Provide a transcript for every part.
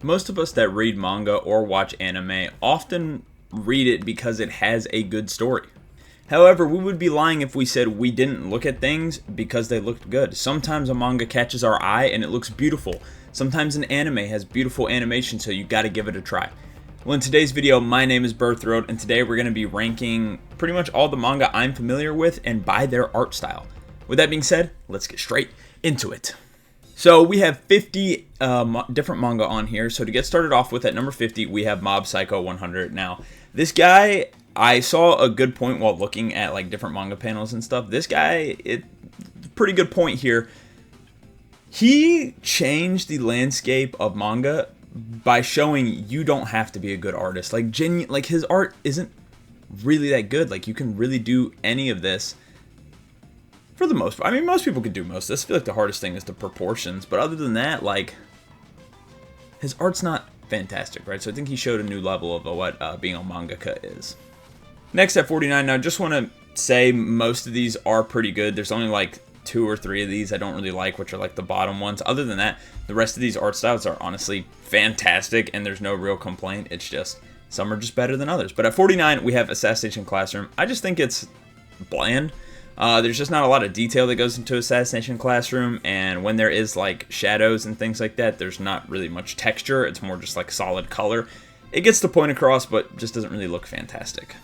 Most of us that read manga or watch anime often read it because it has a good story. However, we would be lying if we said we didn't look at things because they looked good. Sometimes a manga catches our eye and it looks beautiful. Sometimes an anime has beautiful animation, so you gotta give it a try. Well, in today's video, my name is Birthroad, and today we're going to be ranking pretty much all the manga I'm familiar with and by their art style. With that being said, let's get straight into it. So we have 50 different manga on here. So to get started off with, at number 50, we have Mob Psycho 100. Now, this guy, I saw a good point while looking at like different manga panels and stuff. This guy, pretty good point here. He changed the landscape of manga by showing you don't have to be a good artist. Like his art isn't really that good. Like, you can really do any of this for the most part. I mean, most people could do most of this. I feel like the hardest thing is the proportions, but other than that, like, his art's not fantastic, right? So I think he showed a new level of what being a mangaka is. Next at 49, now I just want to say most of these are pretty good. There's only like 2 or 3 of these I don't really like, which are like the bottom ones. Other than that, the rest of these art styles are honestly fantastic, and there's no real complaint. It's just some are just better than others. But at 49, we have Assassination Classroom. I just think it's bland. There's just not a lot of detail that goes into Assassination Classroom, and when there is like shadows and things like that, there's not really much texture. It's more just like solid color. It gets the point across, but just doesn't really look fantastic.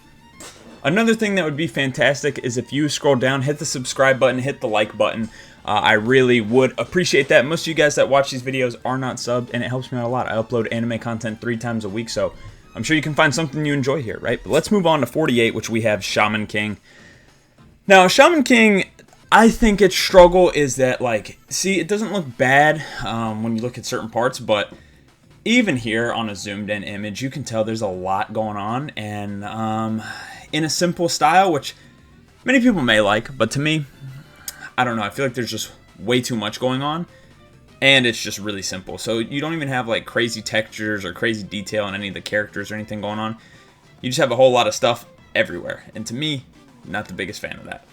Another thing that would be fantastic is if you scroll down, hit the subscribe button, hit the like button. I really would appreciate that. Most of you guys that watch these videos are not subbed, and it helps me out a lot. I upload anime content 3 times a week, so I'm sure you can find something you enjoy here, right? But let's move on to 48, which we have Shaman King. Now, Shaman King, I think its struggle is that, like, see, it doesn't look bad when you look at certain parts, but even here on a zoomed-in image, you can tell there's a lot going on, and in a simple style, which many people may like, but to me, I don't know, I feel like there's just way too much going on, and it's just really simple. So you don't even have like crazy textures or crazy detail in any of the characters or anything going on. You just have a whole lot of stuff everywhere, and to me, not the biggest fan of that.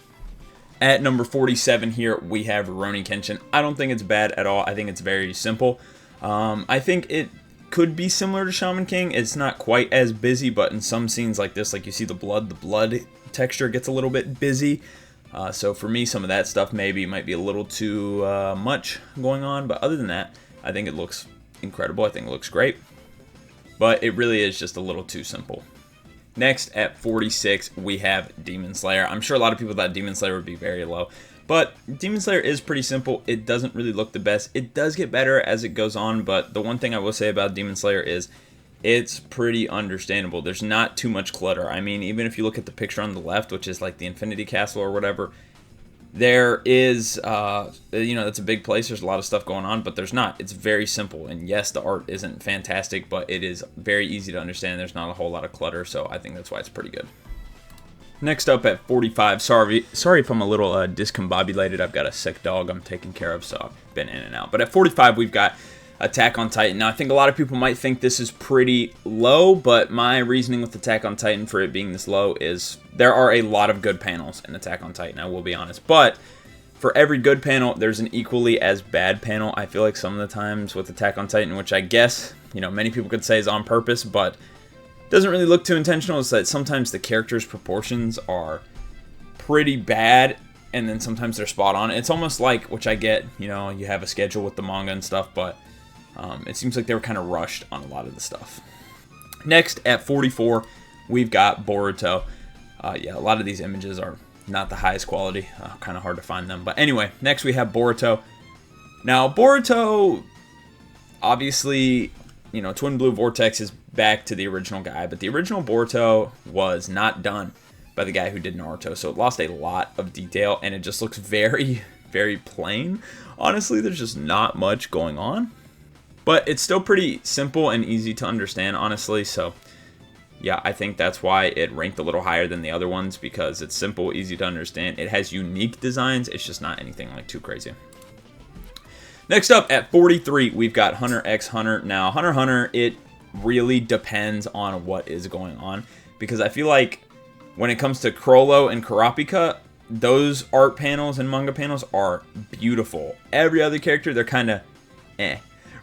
At number 47 here, we have Rurouni Kenshin. I don't think it's bad at all. I think it's very simple. I think it could be similar to Shaman King. It's not quite as busy, but in some scenes like this, like you see the blood texture gets a little bit busy. So for me, some of that stuff maybe might be a little too much going on. But other than that, I think it looks incredible. I think it looks great. But it really is just a little too simple. Next, at 46, we have Demon Slayer. I'm sure a lot of people thought Demon Slayer would be very low. But Demon Slayer is pretty simple. It doesn't really look the best. It does get better as it goes on, but the one thing I will say about Demon Slayer is it's pretty understandable. There's not too much clutter. I mean, even if you look at the picture on the left, which is like the Infinity Castle or whatever, there is, that's a big place. There's a lot of stuff going on, but there's not. It's very simple. And yes, the art isn't fantastic, but it is very easy to understand. There's not a whole lot of clutter, so I think that's why it's pretty good. Next up at 45, sorry if I'm a little discombobulated. I've got a sick dog I'm taking care of, so I've been in and out. But at 45, we've got Attack on Titan. Now, I think a lot of people might think this is pretty low, but my reasoning with Attack on Titan for it being this low is there are a lot of good panels in Attack on Titan, I will be honest. But for every good panel, there's an equally as bad panel. I feel like some of the times with Attack on Titan, which I guess, many people could say is on purpose, but doesn't really look too intentional, is that sometimes the characters' proportions are pretty bad, and then sometimes they're spot on. It's almost like, which I get, you have a schedule with the manga and stuff, but it seems like they were kind of rushed on a lot of the stuff. Next, at 44, we've got Boruto. A lot of these images are not the highest quality. Kind of hard to find them. But anyway, next we have Boruto. Now, Boruto, obviously, Twin Blue Vortex is back to the original guy, but the original Boruto was not done by the guy who did Naruto, so it lost a lot of detail, and it just looks very, very plain. Honestly, there's just not much going on, but it's still pretty simple and easy to understand, honestly, so yeah, I think that's why it ranked a little higher than the other ones, because it's simple, easy to understand. It has unique designs, it's just not anything like too crazy. Next up at 43, we've got Hunter x Hunter. Now, Hunter x Hunter, it really depends on what is going on, because I feel like when it comes to Chrollo and Kurapika, those art panels and manga panels are beautiful. Every other character, they're kind of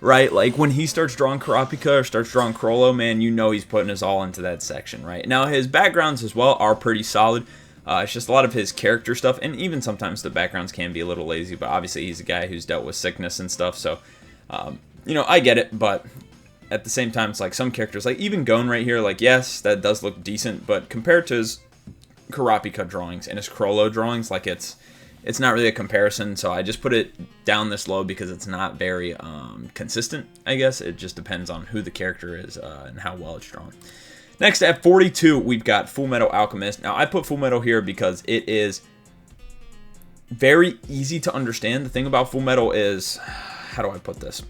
right? Like when he starts drawing Kurapika or starts drawing Chrollo, man, you know he's putting his all into that section, right? Now his backgrounds as well are pretty solid. It's just a lot of his character stuff, and even sometimes the backgrounds can be a little lazy, but obviously he's a guy who's dealt with sickness and stuff, so, you know, I get it, but at the same time, it's like some characters, like even Gon right here, like, yes, that does look decent, but compared to his Kurapika drawings and his Chrollo drawings, like, it's not really a comparison, so I just put it down this low because it's not very consistent, I guess. It just depends on who the character is and how well it's drawn. Next, at 42, we've got Fullmetal Alchemist. Now, I put Fullmetal here because it is very easy to understand. The thing about Fullmetal is, how do I put this?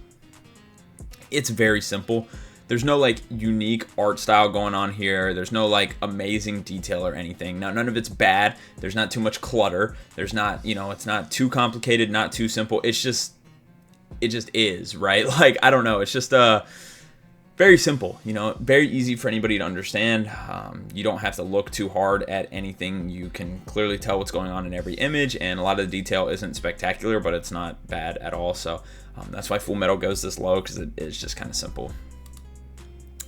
It's very simple. There's no, like, unique art style going on here. There's no, like, amazing detail or anything. Now, none of it's bad. There's not too much clutter. There's not, you know, it's not too complicated, not too simple. It just is, right? Like, I don't know. It's just, very simple, you know, very easy for anybody to understand. You don't have to look too hard at anything. You can clearly tell what's going on in every image, and a lot of the detail isn't spectacular, but it's not bad at all. So that's why Fullmetal goes this low, because it is just kind of simple.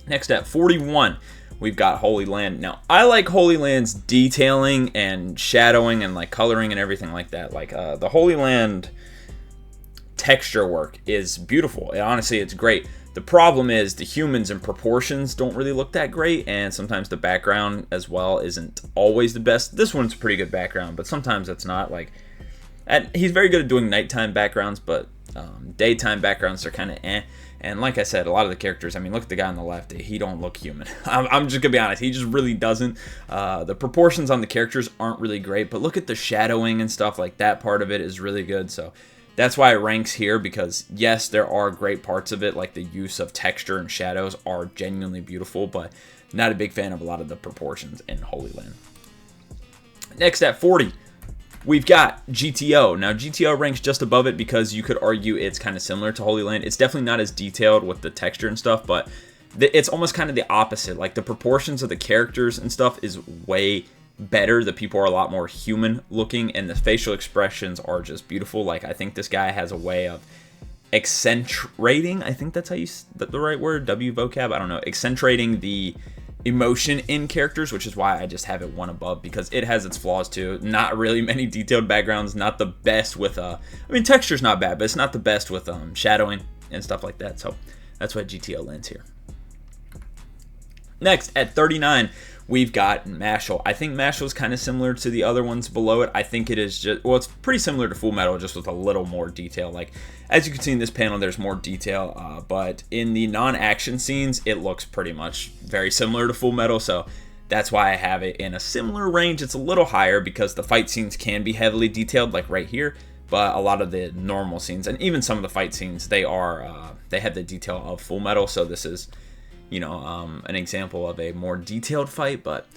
Next at 41, we've got Holy Land. Now, I like Holy Land's detailing and shadowing and like coloring and everything like that. Like the Holy Land texture work is beautiful. Honestly, it's great. The problem is the humans and proportions don't really look that great, and sometimes the background as well isn't always the best. This one's a pretty good background, but sometimes it's not. Like, he's very good at doing nighttime backgrounds, but daytime backgrounds are kind of eh. And like I said, a lot of the characters, I mean, look at the guy on the left. He don't look human. I'm just going to be honest. He just really doesn't. The proportions on the characters aren't really great, but look at the shadowing and stuff. Like, that part of it is really good, so that's why it ranks here, because yes, there are great parts of it, like the use of texture and shadows are genuinely beautiful, but not a big fan of a lot of the proportions in Holy Land. Next at 40, we've got GTO. Now, GTO ranks just above it because you could argue it's kind of similar to Holy Land. It's definitely not as detailed with the texture and stuff, but it's almost kind of the opposite. Like, the proportions of the characters and stuff is way better. The people are a lot more human looking, and the facial expressions are just beautiful. Like, I think this guy has a way of accentuating, I think that's how you, the right word, W vocab, I don't know, accentuating the emotion in characters, which is why I just have it one above, because it has its flaws too. Not really many detailed backgrounds, not the best with I mean, texture's not bad, but it's not the best with shadowing and stuff like that. So that's why GTO lands here. Next at 39, we've got Mashle. I think Mashle is kind of similar to the other ones below it. I think it is just, well, it's pretty similar to Fullmetal, just with a little more detail. Like, as you can see in this panel, there's more detail, but in the non-action scenes, it looks pretty much very similar to Fullmetal, so that's why I have it in a similar range. It's a little higher because the fight scenes can be heavily detailed, like right here, but a lot of the normal scenes, and even some of the fight scenes, they have the detail of Fullmetal, so this is, you know, an example of a more detailed fight. But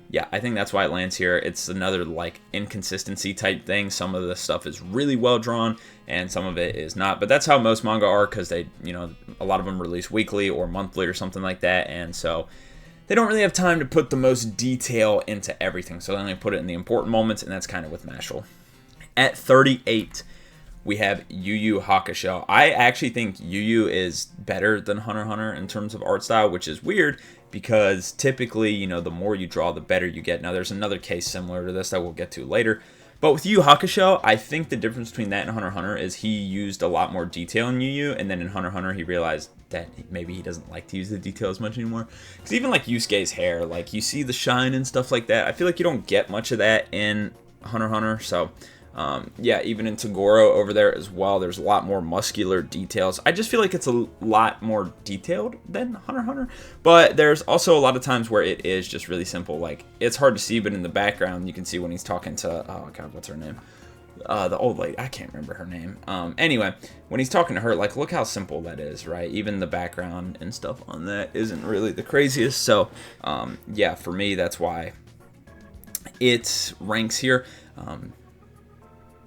yeah, I think that's why it lands here. It's another like inconsistency type thing. Some of the stuff is really well drawn and some of it is not, but that's how most manga are, because they, you know, a lot of them release weekly or monthly or something like that, and so they don't really have time to put the most detail into everything, so they only put it in the important moments, and that's kind of with Mashle. At 38, we have Yu Yu Hakusho. I actually think Yu Yu is better than Hunter x Hunter in terms of art style, which is weird because typically, you know, the more you draw, the better you get. Now, there's another case similar to this that we'll get to later. But with Yu Yu Hakusho, I think the difference between that and Hunter x Hunter is he used a lot more detail in Yu Yu, and then in Hunter x Hunter, he realized that maybe he doesn't like to use the detail as much anymore. Because even like Yusuke's hair, like you see the shine and stuff like that. I feel like you don't get much of that in Hunter x Hunter, so yeah, even in Toguro over there as well, there's a lot more muscular details. I just feel like it's a lot more detailed than Hunter x Hunter, but there's also a lot of times where it is just really simple. Like, it's hard to see, but in the background, you can see when he's talking to, oh god, what's her name? The old lady, I can't remember her name. Anyway, when he's talking to her, like, look how simple that is, right? Even the background and stuff on that isn't really the craziest, so, yeah, for me, that's why it ranks here.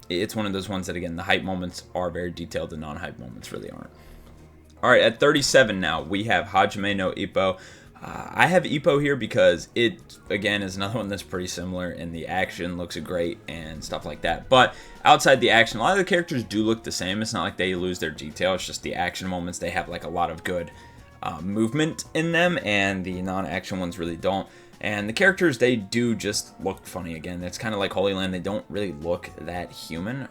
It's one of those ones that, again, the hype moments are very detailed, the non-hype moments really aren't. All right, at 37 now, we have Hajime no Ippo. I have Ippo here because it, again, is another one that's pretty similar, and the action looks great and stuff like that. But outside the action, a lot of the characters do look the same. It's not like they lose their detail. It's just the action moments, they have like a lot of good movement in them, and the non-action ones really don't. And the characters, they do just look funny again. It's kind of like Holy Land. They don't really look that human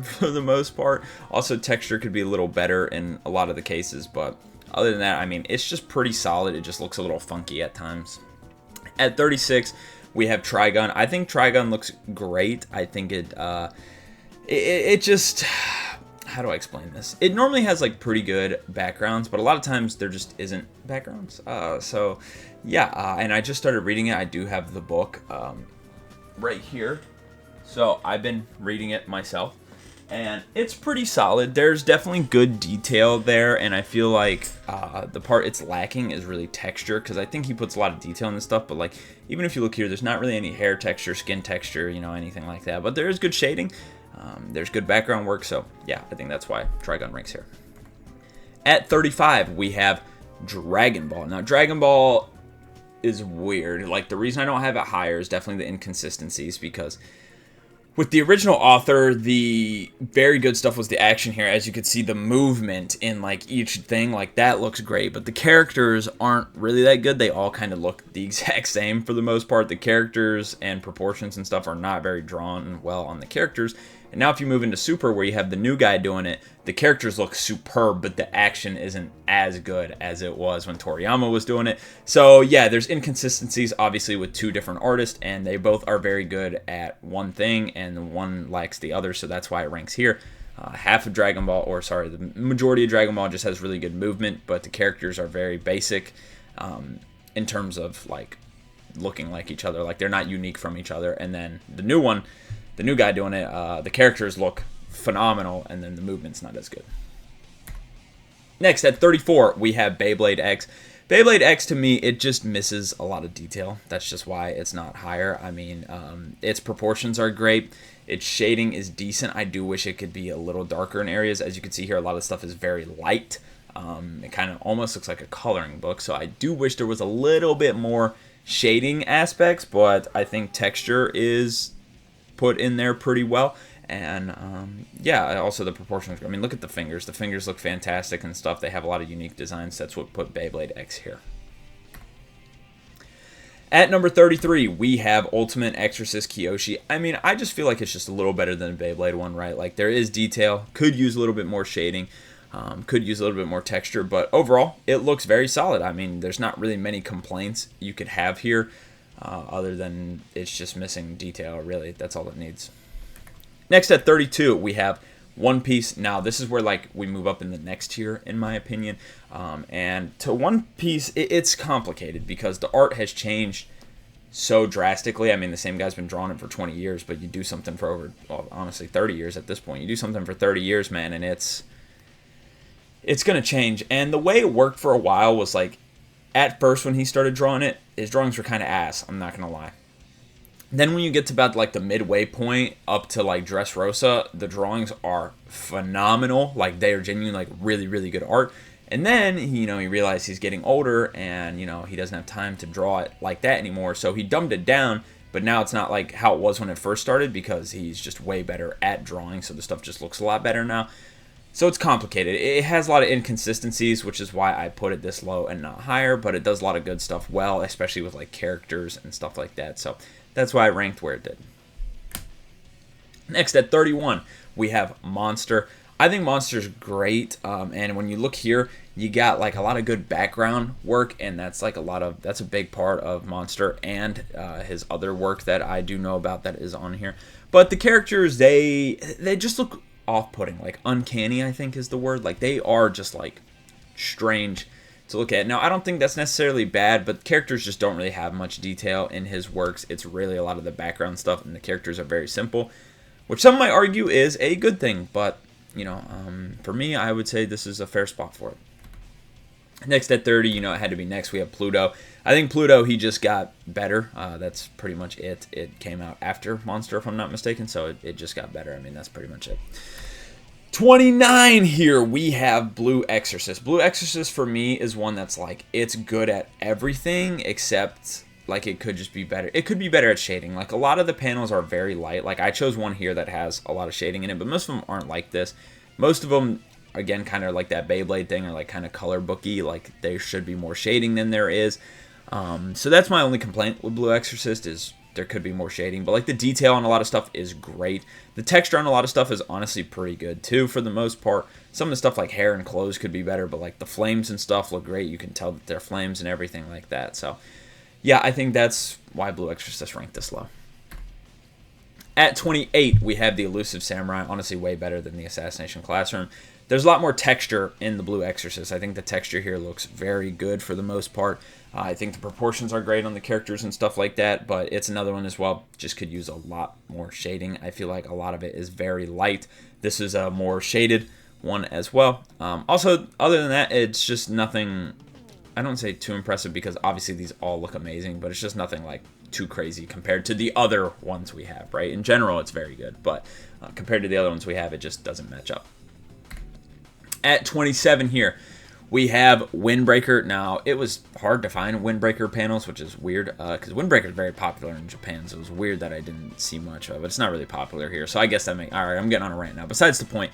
for the most part. Also, texture could be a little better in a lot of the cases, but other than that, I mean, it's just pretty solid. It just looks a little funky at times. At 36, we have Trigun. I think Trigun looks great. I think it just... How do I explain this? It normally has like pretty good backgrounds, but a lot of times there just isn't backgrounds. So yeah, and I just started reading it. I do have the book right here. So I've been reading it myself, and it's pretty solid. There's definitely good detail there, and I feel like the part it's lacking is really texture, because I think he puts a lot of detail in this stuff, but like even if you look here, there's not really any hair texture, skin texture, you know, anything like that. But there is good shading. There's good background work, so yeah, I think that's why Trigun ranks here. At 35, we have Dragon Ball. Now, Dragon Ball is weird. Like, the reason I don't have it higher is definitely the inconsistencies, because with the original author, the very good stuff was the action here. As you can see, the movement in like each thing, like that looks great, but the characters aren't really that good. They all kind of look the exact same for the most part. The characters and proportions and stuff are not very drawn well on the characters. And now if you move into Super, where you have the new guy doing it, the characters look superb, but the action isn't as good as it was when Toriyama was doing it. So yeah, there's inconsistencies, obviously, with two different artists, and they both are very good at one thing, and one lacks the other, so that's why it ranks here. Half of Dragon Ball, or sorry, the majority of Dragon Ball just has really good movement, but the characters are very basic in terms of like looking like each other. Like, they're not unique from each other. And then the new one, the new guy doing it, the characters look phenomenal, and then the movement's not as good. Next, at 34, we have Beyblade X. Beyblade X, to me, it just misses a lot of detail. That's just why it's not higher. I mean, its proportions are great. Its shading is decent. I do wish it could be a little darker in areas. As you can see here, a lot of stuff is very light. It kind of almost looks like a coloring book, so I do wish there was a little bit more shading aspects, but I think texture is put in there pretty well. And yeah, also the proportions. I mean, look at the fingers. The fingers look fantastic and stuff. They have a lot of unique designs. That's what put Beyblade X here. At number 33, we have Ultimate Exorcist Kyoshi. I mean, I just feel like it's just a little better than the Beyblade one, right? Like, there is detail. Could use a little bit more shading. Could use a little bit more texture. But overall, it looks very solid. I mean, there's not really many complaints you could have here, other than it's just missing detail, really. That's all it needs. Next, at 32, we have One Piece. Now, this is where like we move up in the next tier, in my opinion. And to One Piece, it's complicated because the art has changed so drastically. I mean, the same guy's been drawing it for 20 years, but you do something for over, well, honestly, 30 years at this point. You do something for 30 years, man, and it's going to change. And the way it worked for a while was like, at first when he started drawing it, his drawings were kind of ass, I'm not going to lie. Then when you get to about like the midway point up to like Dressrosa, the drawings are phenomenal. Like, they are genuine, like really, really good art. And then, he realized he's getting older and, he doesn't have time to draw it like that anymore. So he dumbed it down, but now it's not like how it was when it first started because he's just way better at drawing. So the stuff just looks a lot better now. So it's complicated. It has a lot of inconsistencies, which is why I put it this low and not higher. But it does a lot of good stuff well, especially with like characters and stuff like that. So that's why it ranked where it did. Next, at 31, we have Monster. I think Monster's great, and when you look here, you got like a lot of good background work, and that's a big part of Monster and his other work that I do know about that is on here. But the characters, they just look off-putting, like uncanny, I think is the word. Like, they are just like strange to look at. Now, I don't think that's necessarily bad, but characters just don't really have much detail in his works. It's really a lot of the background stuff, and the characters are very simple, which some might argue is a good thing, but for me, I would say this is a fair spot for it. Next, at 30, it had to be next. We have Pluto. I think Pluto, he just got better. That's pretty much it. It came out after Monster, if I'm not mistaken, so it just got better. I mean, that's pretty much it. 29 here, we have Blue Exorcist. Blue Exorcist for me is one that's like, it's good at everything except like it could just be better. It could be better at shading. Like a lot of the panels are very light. Like I chose one here that has a lot of shading in it, but most of them aren't like this. Most of them, again, kind of like that Beyblade thing, are like kind of color booky. Like there should be more shading than there is. So that's my only complaint with Blue Exorcist is there could be more shading, but like the detail on a lot of stuff is great. The texture on a lot of stuff is honestly pretty good too for the most part. Some of the stuff like hair and clothes could be better, but like the flames and stuff look great. You can tell that they're flames and everything like that. So yeah, I think that's why Blue Exorcist ranked this low. At 28, we have the Elusive Samurai, honestly way better than the Assassination Classroom. There's a lot more texture in the Blue Exorcist. I think the texture here looks very good for the most part. I think the proportions are great on the characters and stuff like that, but it's another one as well. Just could use a lot more shading. I feel like a lot of it is very light. This is a more shaded one as well. Also, other than that, it's just nothing, I don't say too impressive because obviously these all look amazing, but it's just nothing like too crazy compared to the other ones we have, right? In general, it's very good, but compared to the other ones we have, it just doesn't match up. At 27 here, we have Windbreaker. Now, it was hard to find Windbreaker panels, which is weird, because Windbreaker is very popular in Japan, so it was weird that I didn't see much of it. It's not really popular here, so I guess that makes... Alright, I'm getting on a rant now. Besides the point,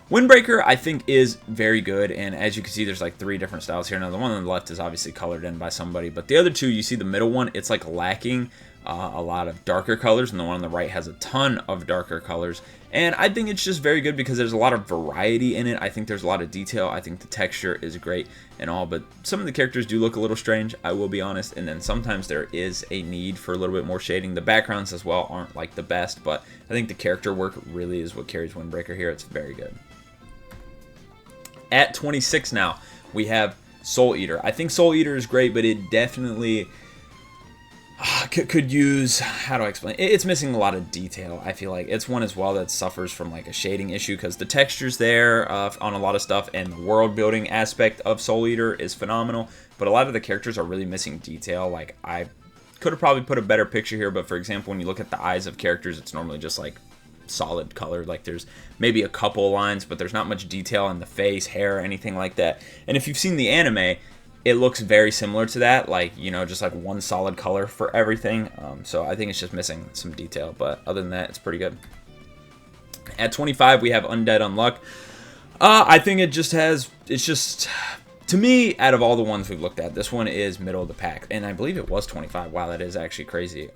Windbreaker, I think, is very good, and as you can see, there's like 3 different styles here. Now, the one on the left is obviously colored in by somebody, but the other 2, you see the middle one, it's like lacking a lot of darker colors, and the one on the right has a ton of darker colors. And I think it's just very good because there's a lot of variety in it. I think there's a lot of detail. I think the texture is great and all, but some of the characters do look a little strange, I will be honest. And then sometimes there is a need for a little bit more shading. The backgrounds as well aren't like the best, but I think the character work really is what carries Windbreaker here. It's very good. At 26 now, we have Soul Eater. I think Soul Eater is great, but it definitely... could use, how do I explain? It's missing a lot of detail. I feel like it's one as well that suffers from like a shading issue because the texture's there on a lot of stuff, and the world building aspect of Soul Eater is phenomenal, but a lot of the characters are really missing detail. Like I could have probably put a better picture here, but for example, when you look at the eyes of characters, it's normally just like solid color. Like there's maybe a couple lines, but there's not much detail in the face, hair, anything like that. And if you've seen the anime, it looks very similar to that, like, you know, just like one solid color for everything. So I think it's just missing some detail, but other than that, it's pretty good. At 25, we have Undead Unluck. I think it just has, it's just, to me, out of all the ones we've looked at, this one is middle of the pack, and I believe it was 25. Wow, that is actually crazy.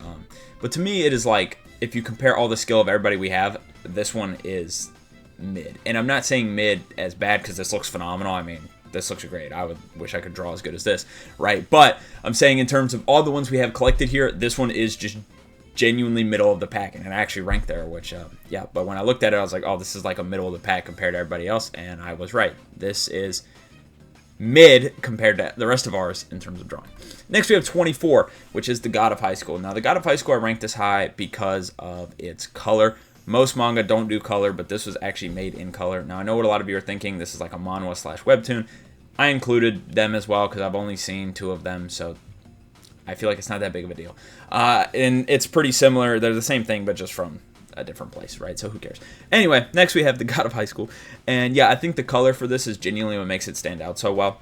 But to me, it is like, if you compare all the skill of everybody we have, this one is mid. And I'm not saying mid as bad because this looks phenomenal. I mean, this looks great. I would wish I could draw as good as this, right? But I'm saying in terms of all the ones we have collected here, this one is just genuinely middle of the pack, and it actually ranked there, which, yeah. But when I looked at it, I was like, oh, this is like a middle of the pack compared to everybody else, and I was right. This is mid compared to the rest of ours in terms of drawing. Next, we have 24, which is the God of High School. Now, the God of High School, I ranked this high because of its color. Most manga don't do color, but this was actually made in color. Now, I know what a lot of you are thinking. This is like a manhwa / webtoon. I included them as well because I've only seen 2 of them, so I feel like it's not that big of a deal. And it's pretty similar. They're the same thing, but just from a different place, right? So who cares? Anyway, next we have the God of High School. And yeah, I think the color for this is genuinely what makes it stand out so well,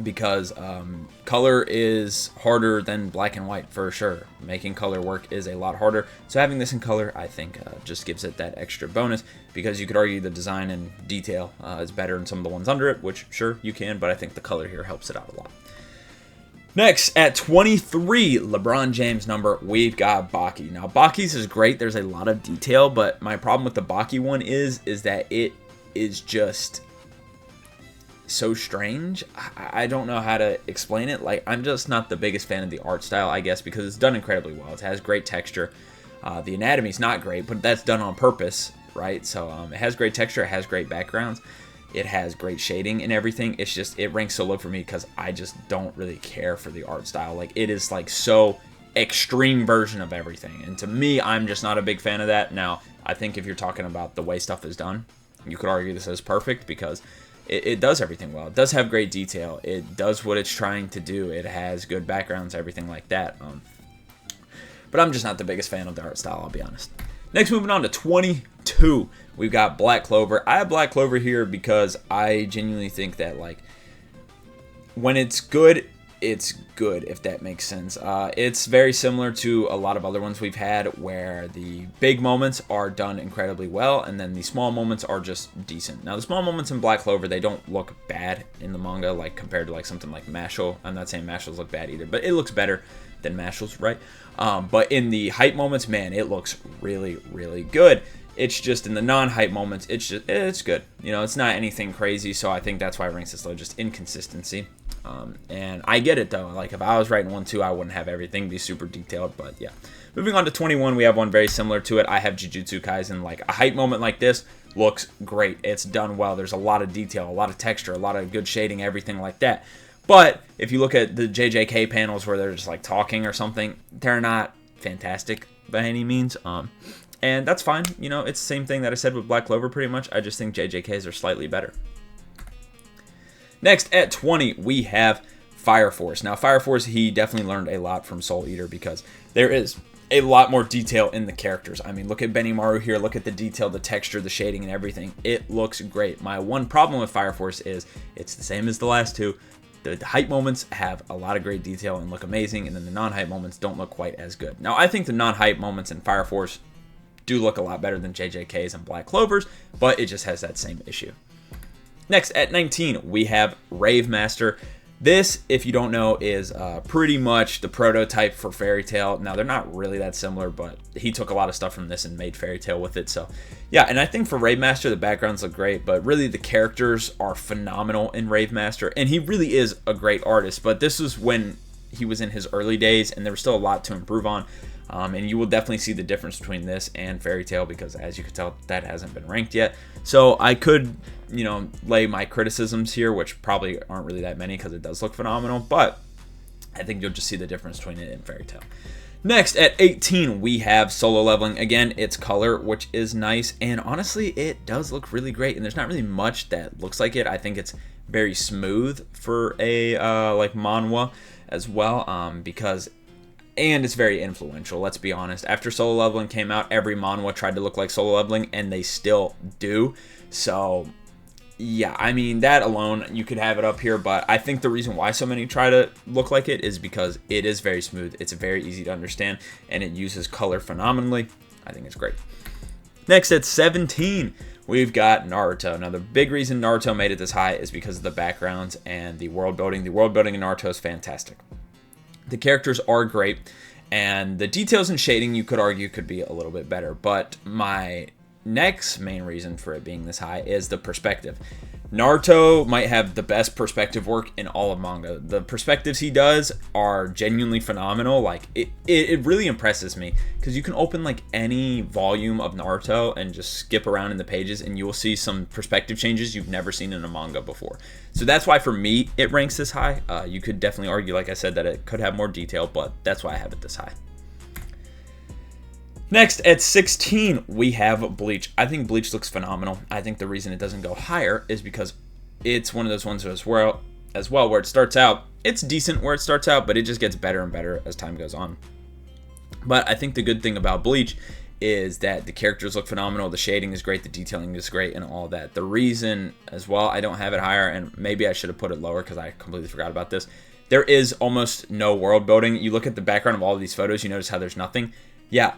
because color is harder than black and white for sure. Making color work is a lot harder, so having this in color, I think, just gives it that extra bonus, because you could argue the design and detail is better than some of the ones under it, which sure you can, but I think the color here helps it out a lot. Next, at 23, LeBron James number, we've got Baki. Now, Baki's is great. There's a lot of detail, but my problem with the Baki one is that it is just so strange. I don't know how to explain it. Like, I'm just not the biggest fan of the art style, I guess, because it's done incredibly well. It has great texture. The anatomy's not great, but that's done on purpose, right? So it has great texture. It has great backgrounds. It has great shading and everything. It's just, it ranks so low for me because I just don't really care for the art style. Like, it is like so extreme version of everything. And to me, I'm just not a big fan of that. Now, I think if you're talking about the way stuff is done, you could argue this is perfect because it does everything well. It does have great detail. It does what it's trying to do. It has good backgrounds, everything like that. But I'm just not the biggest fan of the art style, I'll be honest. Next, moving on to 22, we've got Black Clover. I have Black Clover here because I genuinely think that, like, when it's good, if that makes sense. It's very similar to a lot of other ones we've had where the big moments are done incredibly well and then the small moments are just decent. Now, the small moments in Black Clover, they don't look bad in the manga, like compared to like something like Mashle. I'm not saying Mashles look bad either, but it looks better than Mashles, right? But in the hype moments, man, it looks really, really good. It's just in the non-hype moments, it's good. You know, it's not anything crazy, so I think that's why it ranks this low, just inconsistency. And I get it, though. Like, if I was writing 1-2, I wouldn't have everything be super detailed, but yeah. Moving on to 21, we have one very similar to it. I have Jujutsu Kaisen. Like, a hype moment like this looks great. It's done well. There's a lot of detail, a lot of texture, a lot of good shading, everything like that. But if you look at the JJK panels where they're just, like, talking or something, they're not fantastic by any means. And that's fine. You know, it's the same thing that I said with Black Clover pretty much. I just think JJKs are slightly better. Next, at 20, we have Fire Force. Now, Fire Force, he definitely learned a lot from Soul Eater because there is a lot more detail in the characters. I mean, look at Benimaru here. Look at the detail, the texture, the shading, and everything. It looks great. My one problem with Fire Force is it's the same as the last two. The hype moments have a lot of great detail and look amazing, and then the non-hype moments don't look quite as good. Now, I think the non-hype moments in Fire Force do look a lot better than JJK's and Black Clover's, but it just has that same issue. Next, at 19, we have Rave Master. This, if you don't know, is pretty much the prototype for Fairy Tail. Now, they're not really that similar, but he took a lot of stuff from this and made Fairy Tail with it. So, yeah, and I think for Rave Master, the backgrounds look great, but really the characters are phenomenal in Rave Master, and he really is a great artist, but this was when he was in his early days, and there was still a lot to improve on. And you will definitely see the difference between this and Fairy Tail because, as you can tell, that hasn't been ranked yet. So I could, you know, lay my criticisms here, which probably aren't really that many because it does look phenomenal. But I think you'll just see the difference between it and Fairy Tail. Next, at 18, we have Solo Leveling. Again, it's color, which is nice. And honestly, it does look really great. And there's not really much that looks like it. I think it's very smooth for a like manhwa as well because... And it's very influential, let's be honest. After Solo Leveling came out, every manhwa tried to look like Solo Leveling, and they still do. So, yeah, I mean, that alone, you could have it up here, but I think the reason why so many try to look like it is because it is very smooth, it's very easy to understand, and it uses color phenomenally. I think it's great. Next, at 17, we've got Naruto. Now, the big reason Naruto made it this high is because of the backgrounds and the world building. The world building in Naruto is fantastic. The characters are great, and the details and shading, you could argue, could be a little bit better. But my next main reason for it being this high is the perspective. Naruto might have the best perspective work in all of manga. The perspectives he does are genuinely phenomenal. Like, it really impresses me because you can open like any volume of Naruto and just skip around in the pages and you will see some perspective changes you've never seen in a manga before. So that's why for me it ranks this high. You could definitely argue, like I said, that it could have more detail, but that's why I have it this high. Next, at 16, we have Bleach. I think Bleach looks phenomenal. I think the reason it doesn't go higher is because it's one of those ones as well where it starts out, it's decent where it starts out, but it just gets better and better as time goes on. But I think the good thing about Bleach is that the characters look phenomenal, the shading is great, the detailing is great, and all that. The reason as well I don't have it higher, and maybe I should have put it lower because I completely forgot about this, there is almost no world building. You look at the background of all of these photos, you notice how there's nothing. Yeah.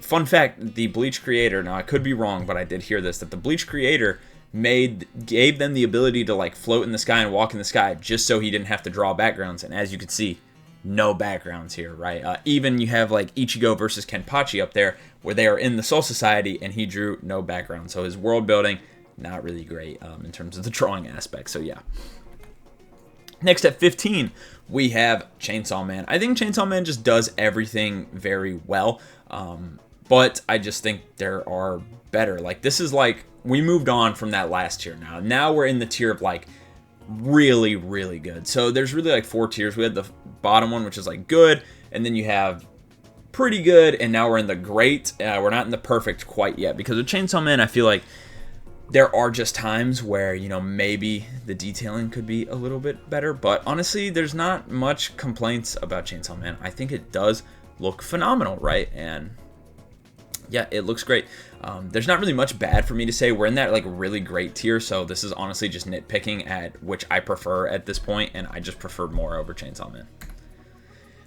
Fun fact, the Bleach creator, now I could be wrong, but I did hear this, that the Bleach creator gave them the ability to like float in the sky and walk in the sky just so he didn't have to draw backgrounds. And as you can see, no backgrounds here, right? Even you have like Ichigo versus Kenpachi up there where they are in the Soul Society and he drew no background. So his world building, not really great in terms of the drawing aspect. So yeah. Next, at 15, we have Chainsaw Man. I think Chainsaw Man just does everything very well, but I just think there are better. Like, this is like, we moved on from that last tier now. Now we're in the tier of like really, really good. So there's really like 4 tiers. We had the bottom one, which is like good, and then you have pretty good, and now we're in the great. We're not in the perfect quite yet, because with Chainsaw Man, I feel like there are just times where, you know, maybe the detailing could be a little bit better, but honestly, there's not much complaints about Chainsaw Man. I think it does look phenomenal, right? And Yeah, it looks great. There's not really much bad for me to say. We're in that like really great tier, so this is honestly just nitpicking at which I prefer at this point, and I just preferred more over Chainsaw Man.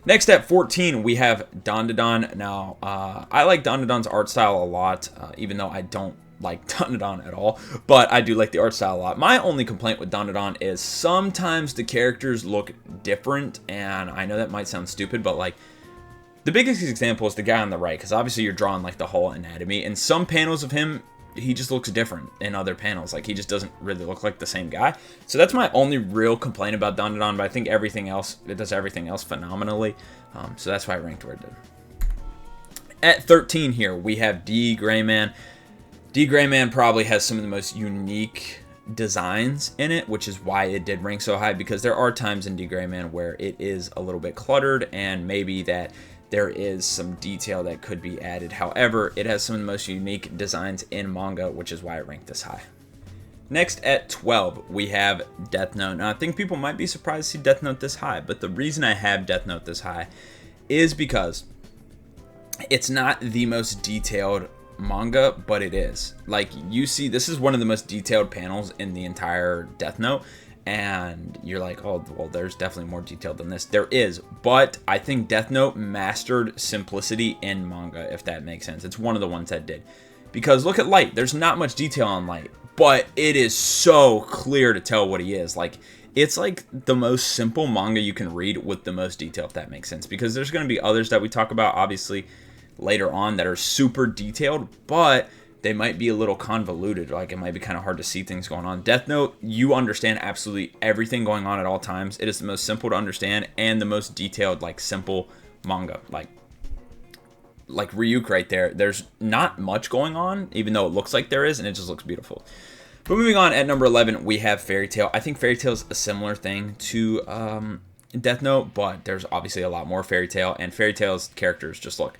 Next at 14, we have Dandadan. Now, I like Dandadan's art style a lot, even though I don't like Dandadan at all, but I do like the art style a lot. My only complaint with Dandadan is sometimes the characters look different, and I know that might sound stupid, but like, the biggest example is the guy on the right, because obviously you're drawing like the whole anatomy. In some panels of him, he just looks different. In other panels, like he just doesn't really look like the same guy. So that's my only real complaint about Dandadan, but I think everything else, it does everything else phenomenally. So that's why I ranked where it did. At 13 here, we have D. Grayman. D. Grayman probably has some of the most unique designs in it, which is why it did rank so high, because there are times in D. Grayman where it is a little bit cluttered and maybe that there is some detail that could be added. However, it has some of the most unique designs in manga, which is why it ranked this high. Next at 12, we have Death Note. Now, I think people might be surprised to see Death Note this high, but the reason I have Death Note this high is because it's not the most detailed manga, but it is. Like, you see, this is one of the most detailed panels in the entire Death Note, and you're like, oh, well, there's definitely more detail than this. There is, but I think Death Note mastered simplicity in manga, if that makes sense. It's one of the ones that did. Because look at Light. There's not much detail on Light, but it is so clear to tell what he is. Like, it's like the most simple manga you can read with the most detail, if that makes sense. Because there's going to be others that we talk about, obviously, later on that are super detailed, but they might be a little convoluted. Like, it might be kind of hard to see things going on. Death Note, you understand absolutely everything going on at all times. It is the most simple to understand and the most detailed, like, simple manga. Like Ryuk right there, there's not much going on, even though it looks like there is, and it just looks beautiful. But moving on, at number 11, we have Fairy Tail. I think Fairy Tail is a similar thing to Death Note, but there's obviously a lot more Fairy Tail, and Fairy Tail's characters just look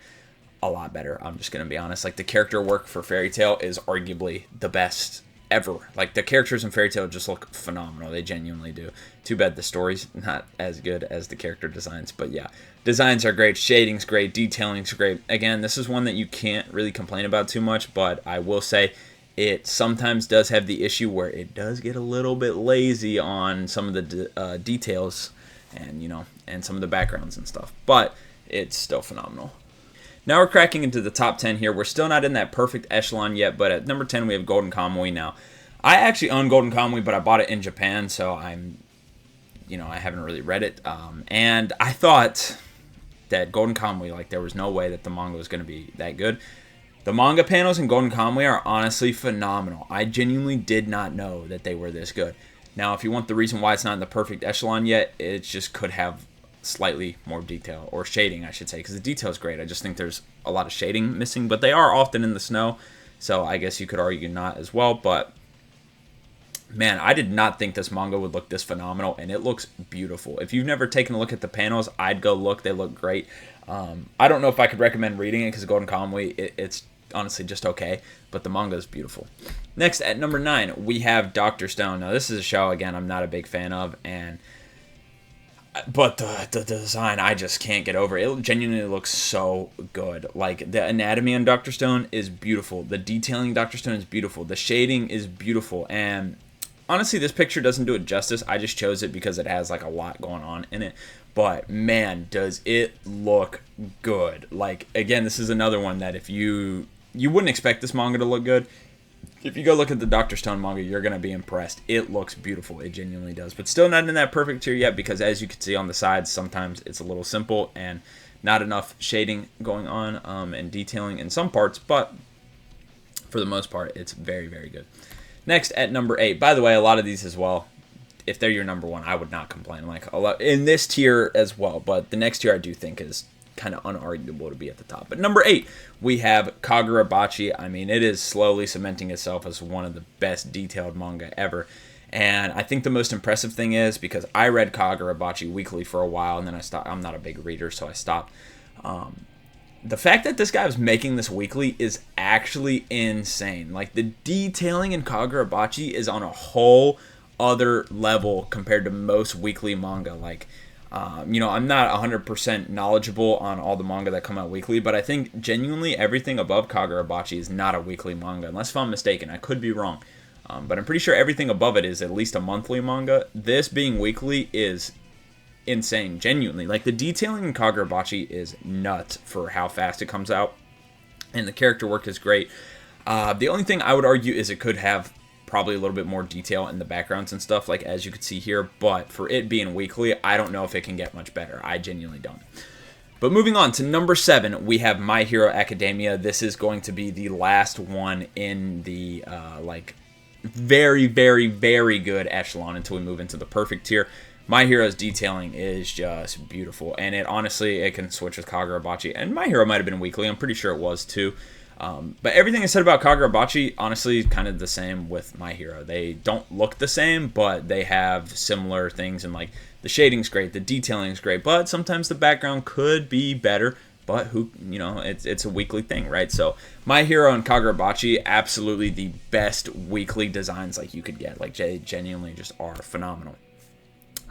a lot better. I'm just going to be honest. Like, the character work for Fairy Tail is arguably the best ever. Like, the characters in Fairy Tail just look phenomenal. They genuinely do. Too bad the story's not as good as the character designs, but yeah. Designs are great, shading's great, detailing's great. Again, this is one that you can't really complain about too much, but I will say it sometimes does have the issue where it does get a little bit lazy on some of the details and, you know, and some of the backgrounds and stuff, but it's still phenomenal. Now we're cracking into the top 10 here. We're still not in that perfect echelon yet, but at number 10 we have Golden Kamuy. Now, I actually own Golden Kamuy, but I bought it in Japan, so I haven't really read it. And I thought that Golden Kamuy, like, there was no way that the manga was going to be that good. The manga panels in Golden Kamuy are honestly phenomenal. I genuinely did not know that they were this good. Now, if you want the reason why it's not in the perfect echelon yet, it just could have slightly more detail, or shading, I should say, because the detail is great. I just think there's a lot of shading missing, but they are often in the snow, so I guess you could argue not as well. But man, I did not think this manga would look this phenomenal, and it looks beautiful. If you've never taken a look at the panels, I'd go look. They look great. I don't know if I could recommend reading it because Golden Kamuy, it's honestly just okay, but the manga is beautiful. Next, at number 9, we have Dr. Stone. Now, this is a show, again, I'm not a big fan of, but the design, I just can't get over. It genuinely looks so good. Like, the anatomy on Dr. Stone is beautiful. The detailing Dr. Stone is beautiful. The shading is beautiful. And honestly, this picture doesn't do it justice. I just chose it because it has, like, a lot going on in it. But, man, does it look good. Like, again, this is another one that if you wouldn't expect this manga to look good. If you go look at the Dr. Stone manga, you're going to be impressed. It looks beautiful. It genuinely does. But still not in that perfect tier yet because, as you can see on the sides, sometimes it's a little simple and not enough shading going on and detailing in some parts. But for the most part, it's very, very good. Next, at number 8. By the way, a lot of these as well, if they're your number 1, I would not complain. Like, a lot in this tier as well. But the next tier I do think is kind of unarguable to be at the top. But number 8, we have Kagurabachi. I mean, it is slowly cementing itself as one of the best detailed manga ever. And I think the most impressive thing is, because I read Kagurabachi weekly for a while, and then I stopped. I'm not a big reader, so I stopped. The fact that this guy was making this weekly is actually insane. Like, the detailing in Kagurabachi is on a whole other level compared to most weekly manga. Like, You know, I'm not 100% knowledgeable on all the manga that come out weekly, but I think genuinely everything above Kagurabachi is not a weekly manga, unless if I'm mistaken. I could be wrong. But I'm pretty sure everything above it is at least a monthly manga. This being weekly is insane, genuinely. Like, the detailing in Kagurabachi is nuts for how fast it comes out, and the character work is great. The only thing I would argue is it could have probably a little bit more detail in the backgrounds and stuff, like as you could see here, but for it being weekly, I don't know if it can get much better. I genuinely don't. But moving on to number 7, we have My Hero Academia. This is going to be the last one in the like very, very, very good echelon until we move into the perfect tier. My Hero's detailing is just beautiful, and it honestly, it can switch with Kagurabachi, and My Hero might have been weekly. I'm pretty sure it was too. But everything I said about Kagurabachi, honestly, kind of the same with My Hero. They don't look the same, but they have similar things, and like the shading's great, the detailing's great, but sometimes the background could be better. But who, you know, it's a weekly thing, right? So My Hero and Kagurabachi, absolutely the best weekly designs like you could get. Like, they genuinely just are phenomenal.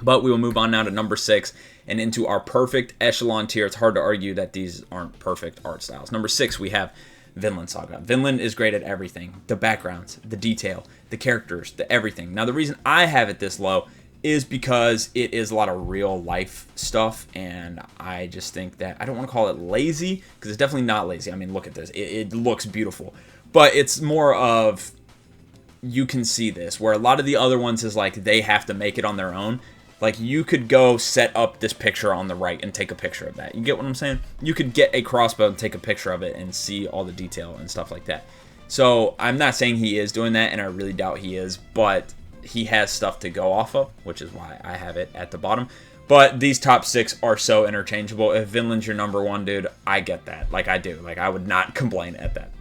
But we will move on now to number 6 and into our perfect echelon tier. It's hard to argue that these aren't perfect art styles. Number 6, we have Vinland Saga. Vinland is great at everything. The backgrounds, the detail, the characters, the everything. Now, the reason I have it this low is because it is a lot of real life stuff, and I just think that, I don't want to call it lazy, because it's definitely not lazy. I mean, look at this. It looks beautiful. But it's more of, you can see this, where a lot of the other ones is like, they have to make it on their own. Like, you could go set up this picture on the right and take a picture of that. You get what I'm saying? You could get a crossbow and take a picture of it and see all the detail and stuff like that. So, I'm not saying he is doing that, and I really doubt he is, but he has stuff to go off of, which is why I have it at the bottom. But these top 6 are so interchangeable. If Vinland's your number 1, dude, I get that. Like, I do. Like, I would not complain at that.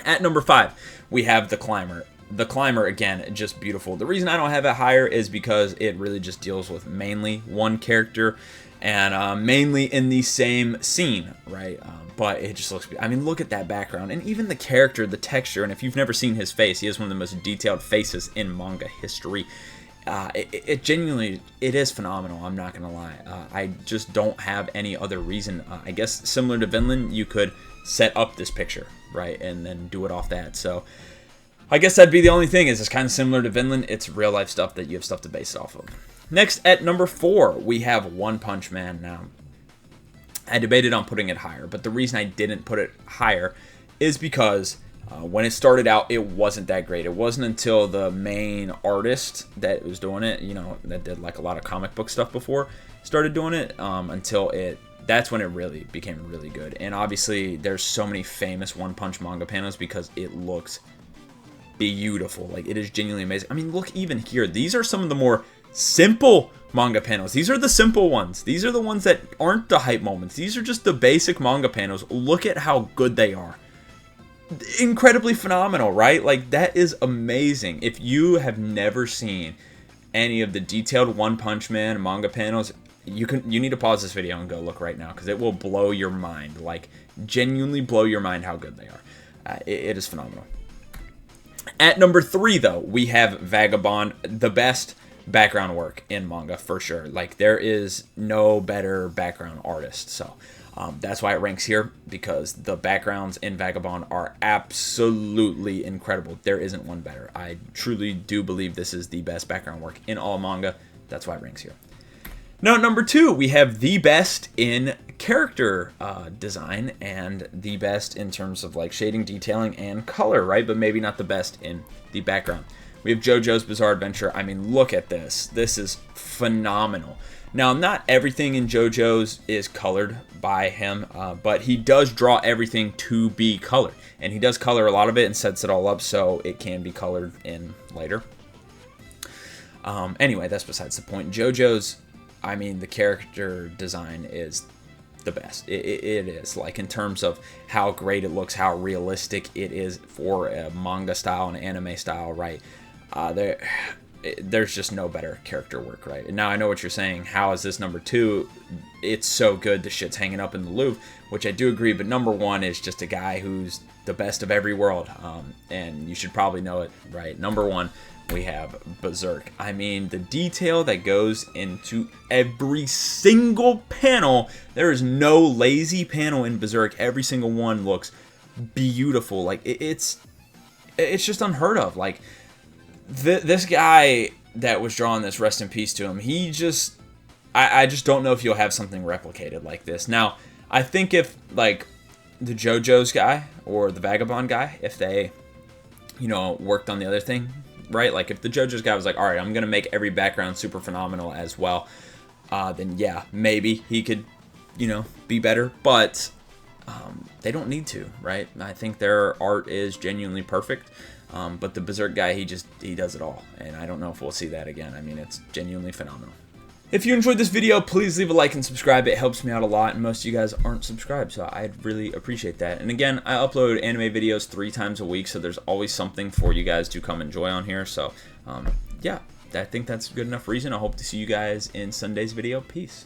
At number 5, we have The Climber. The Climber, again, just beautiful. The reason I don't have it higher is because it really just deals with mainly one character and mainly in the same scene, right? But it just looks, I mean, look at that background. And even the character, the texture, and if you've never seen his face, he has one of the most detailed faces in manga history. It genuinely, it is phenomenal, I'm not going to lie. I just don't have any other reason. I guess similar to Vinland, you could set up this picture, right? And then do it off that, so I guess that'd be the only thing, is it's kind of similar to Vinland. It's real life stuff that you have stuff to base it off of. Next, at number 4, we have One Punch Man. Now, I debated on putting it higher, but the reason I didn't put it higher is because when it started out, it wasn't that great. It wasn't until the main artist that was doing it, you know, that did like a lot of comic book stuff before, started doing it, that's when it really became really good. And obviously, there's so many famous One Punch manga panels because it looks beautiful. Like, it is genuinely amazing. I mean, look even here. These are some of the more simple manga panels. These are the simple ones. These are the ones that aren't the hype moments. These are just the basic manga panels. Look at how good they are. Incredibly phenomenal, right? Like, that is amazing. If you have never seen any of the detailed One Punch Man manga panels, you need to pause this video and go look right now, because it will blow your mind. Like, genuinely blow your mind how good they are. It is phenomenal. At number 3, though, we have Vagabond, the best background work in manga, for sure. Like, there is no better background artist, so that's why it ranks here, because the backgrounds in Vagabond are absolutely incredible. There isn't one better. I truly do believe this is the best background work in all manga. That's why it ranks here. Now, at number 2, we have the best in character design and the best in terms of like shading, detailing, and color, right? But maybe not the best in the background. We have JoJo's Bizarre Adventure. I mean, look at this. This is phenomenal. Now, not everything in JoJo's is colored by him, but he does draw everything to be colored. And he does color a lot of it and sets it all up so it can be colored in later. Anyway, that's besides the point. JoJo's, I mean, the character design is the best. It is, like, in terms of how great it looks, how realistic it is for a manga style and anime style, right? There's just no better character work, right? And now I know what you're saying. How is this number 2? It's so good, the shit's hanging up in the Louvre, which I do agree, but number 1 is just a guy who's the best of every world, and you should probably know it, right? Number 1, we have Berserk. I mean, the detail that goes into every single panel, there is no lazy panel in Berserk. Every single one looks beautiful. Like, it's just unheard of. Like, this guy that was drawing this, rest in peace to him, he just, I just don't know if you'll have something replicated like this. Now, I think if, like, the JoJo's guy or the Vagabond guy, if they, you know, worked on the other thing, right? Like, if the JoJo's guy was like, all right, I'm going to make every background super phenomenal as well, then yeah, maybe he could, you know, be better. But they don't need to, right? I think their art is genuinely perfect. But the Berserk guy, he does it all. And I don't know if we'll see that again. I mean, it's genuinely phenomenal. If you enjoyed this video, please leave a like and subscribe. It helps me out a lot, and most of you guys aren't subscribed, so I'd really appreciate that. And again, I upload anime videos 3 times a week, so there's always something for you guys to come enjoy on here. So, yeah, I think that's a good enough reason. I hope to see you guys in Sunday's video. Peace.